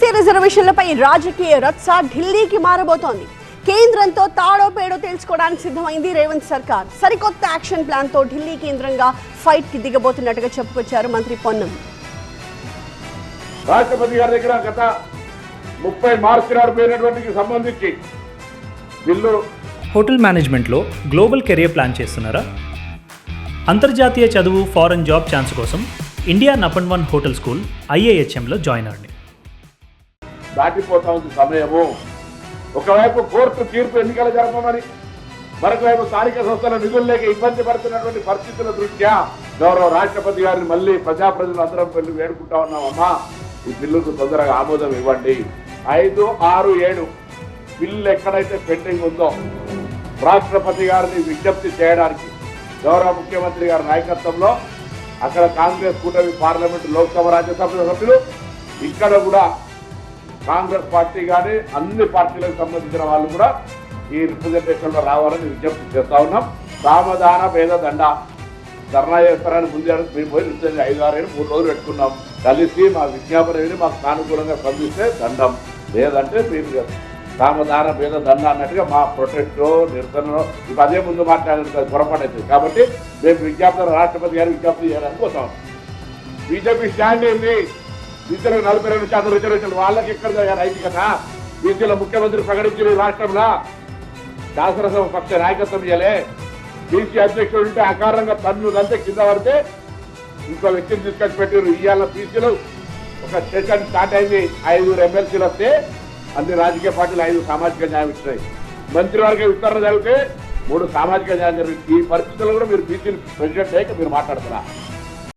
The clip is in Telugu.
బీసీ రిజర్వేషన్లపై రాజకీయ రచ్చ ఢిల్లీకి మారబోతోంది. కేంద్రంతో తాడో పేడో తెలుసుకోవడానికి సిద్ధమైంది రేవంత్ సర్కార్. సరికొత్త యాక్షన్ ప్లాన్ తో ఢిల్లీ కేంద్రంగా ఫైట్ కి దిగబోతున్నట్టుగా చెప్పుకొచ్చారు మంత్రి పొన్నం. రాష్ట్రపతి గారి దగ్గర గత 30 మార్చి నాడు పోయినటువంటి సంబంధించి బిల్లు. హోటల్ మేనేజ్మెంట్లో గ్లోబల్ కెరియర్ ప్లాన్ చేస్తున్నారా? అంతర్జాతీయ చదువు, ఫారెన్ జాబ్ ఛాన్స్ కోసం ఇండియా నంబర్ 1 హోటల్ స్కూల్ IIHMలో జాయిన్ అవ్వండి. దాటిపోతా ఉంది సమయము. ఒకవైపు కోర్టు తీర్పు ఎన్నికలు జరపమని, మరొకవైపు స్థానిక సంస్థల నిధులు లేక ఇబ్బంది పడుతున్నటువంటి పరిస్థితుల దృష్ట్యా గౌరవ రాష్ట్రపతి గారిని మళ్ళీ ప్రజాప్రతినిధులు అందరం వెళ్ళి వేడుకుంటా ఉన్నామమ్మా, ఈ బిల్లుకు తొందరగా ఆమోదం ఇవ్వండి. 5, 6, 7 బిల్లు ఎక్కడైతే పెండింగ్ ఉందో రాష్ట్రపతి గారిని విజ్ఞప్తి చేయడానికి గౌరవ ముఖ్యమంత్రి గారి నాయకత్వంలో అక్కడ కాంగ్రెస్ కూటమి పార్లమెంటు, లోక్సభ, రాజ్యసభ సభ్యులు, ఇక్కడ కూడా కాంగ్రెస్ పార్టీ కానీ అన్ని పార్టీలకు సంబంధించిన వాళ్ళు కూడా ఈ రిప్రజెంటేషన్లో రావాలని విజ్ఞప్తి చేస్తా ఉన్నాం. సామధాన భేద దండ ధర్నా చేస్తారని ముందే మేము పోయి 5, 6, 7 3 రోజులు పెట్టుకున్నాం. కలిసి మా విజ్ఞాపన విని మాకు సానుకూలంగా స్పందిస్తే దండం, లేదంటే మీరు సామధాన భేద దండ అన్నట్టుగా మా ప్రొటెస్ట్ నిరసనలో ఇప్పుడు అదే ముందు మాట్లాడేది పొరపాటు అవుతుంది. కాబట్టి మేము విజ్ఞాపన రాష్ట్రపతి గారికి విజ్ఞప్తి చేయడానికి పోతాం. బీజేపీ స్టాండ్ ఏంది? బీసీలకు 42% రిజర్వేషన్ వాళ్ళకి ఎక్కడ నైతికత? బీసీల ముఖ్యమంత్రి ప్రకటించిన రాష్ట్రంలో శాసనసభ పక్ష నాయకత్వం ఇయ్యలే. బీసీ అధ్యక్షుడు ఉంటే అకారంగా తన్ను అంతే కింద పడితే ఇంకో వ్యక్తిని తీసుకొచ్చి పెట్టారు. ఇవాళ బీసీలు ఒక సెషన్ స్టార్ట్ అయింది. 5 ఎమ్మెల్సీలు వస్తే అన్ని రాజకీయ పార్టీలు 5 సామాజిక న్యాయం ఇచ్చినాయి. మంత్రివర్గ విస్తరణ జరిగితే 3 సామాజిక న్యాయం జరిగింది. ఈ పరిస్థితుల్లో కూడా మీరు బీసీలు ప్రెసిడెంట్ అయ్యాక మీరు మాట్లాడుతున్నా